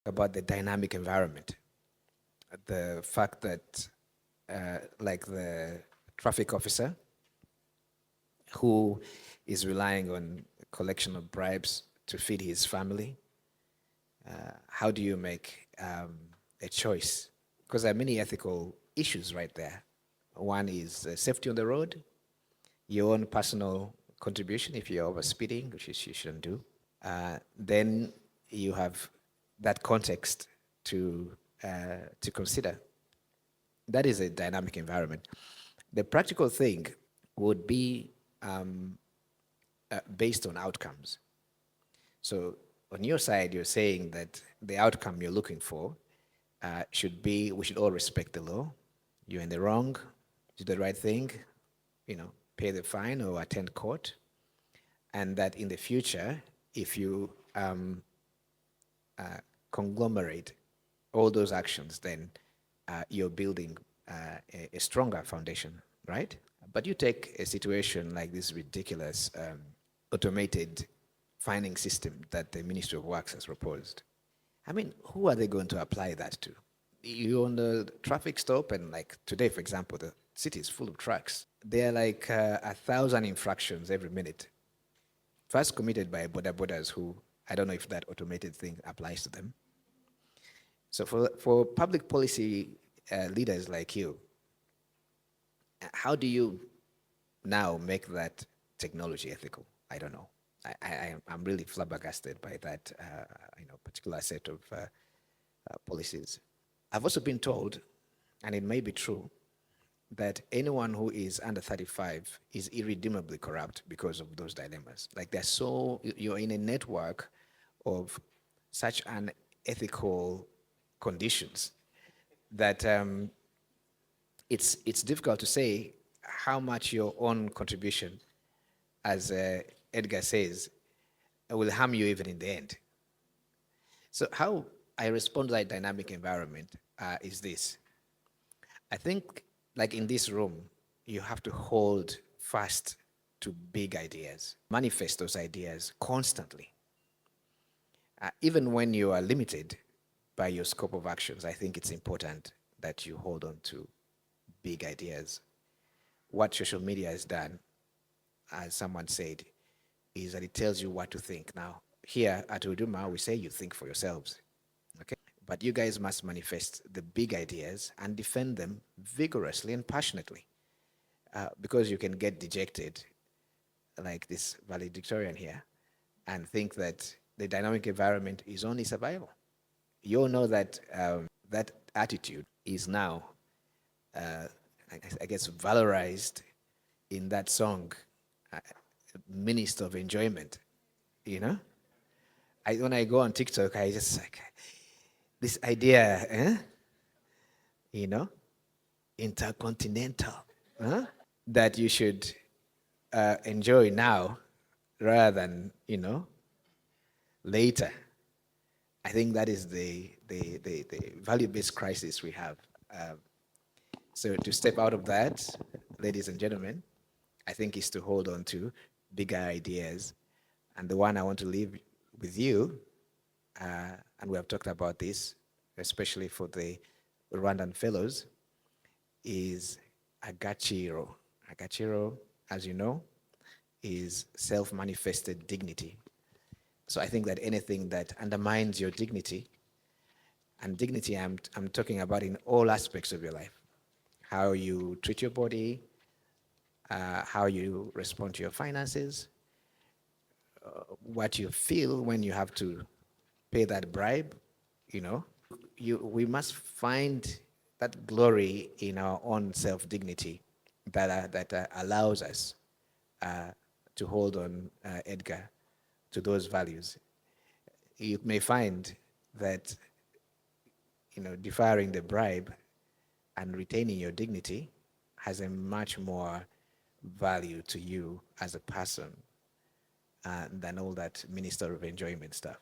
about the dynamic environment, the fact that, like the traffic officer who is relying on collection of bribes to feed his family, how do you make a choice? Because there are many ethical issues right there. One is safety on the road, your own personal contribution if you're over speeding, which you shouldn't do. Then you have that context to consider. That is a dynamic environment. The practical thing would be based on outcomes. So on your side, you're saying that the outcome you're looking for should be we should all respect the law. You're in the wrong, do the right thing, pay the fine or attend court, and that in the future, if you conglomerate all those actions, then you're building a stronger foundation, right? But you take a situation like this ridiculous automated fining system that the Ministry of Works has proposed. I mean, who are they going to apply that to? You on the traffic stop, and like today, for example, the city is full of trucks. There are like 1,000 infractions every minute. First committed by bodas who, I don't know if that automated thing applies to them. So for public policy leaders like you, how do you now make that technology ethical? I don't know. I'm really flabbergasted by that particular set of policies. I've also been told, and it may be true, that anyone who is under 35 is irredeemably corrupt because of those dilemmas. Like you're in a network of such unethical conditions that it's difficult to say how much your own contribution, as Edgar says, will harm you even in the end. So how I respond to that dynamic environment is this. I think, like in this room, you have to hold fast to big ideas, manifest those ideas constantly. Even when you are limited by your scope of actions, I think it's important that you hold on to big ideas. What social media has done, as someone said, is that it tells you what to think. Now, here at Huduma, we say you think for yourselves, okay? But you guys must manifest the big ideas and defend them vigorously and passionately, because you can get dejected, like this valedictorian here, and think that the dynamic environment is only survival. You all know that that attitude is now, I guess, valorized in that song, Minister of Enjoyment, you know? When I go on TikTok, I just like, this idea, intercontinental, that you should enjoy now rather than, later. I think that is the value-based crisis we have. So to step out of that, ladies and gentlemen, I think is to hold on to bigger ideas. And the one I want to leave with you, and we have talked about this, especially for the Rwandan fellows, is agaciro. Agaciro, as you know, is self-manifested dignity. So I think that anything that undermines your dignity, and dignity I'm talking about in all aspects of your life, how you treat your body, how you respond to your finances, what you feel when you have to pay that bribe, we must find that glory in our own self-dignity that allows us to hold on, Edgar, to those values. You may find that, deferring the bribe and retaining your dignity has a much more value to you as a person than all that Minister of Enjoyment stuff.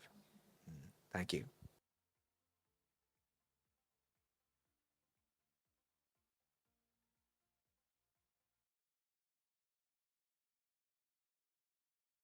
Thank you.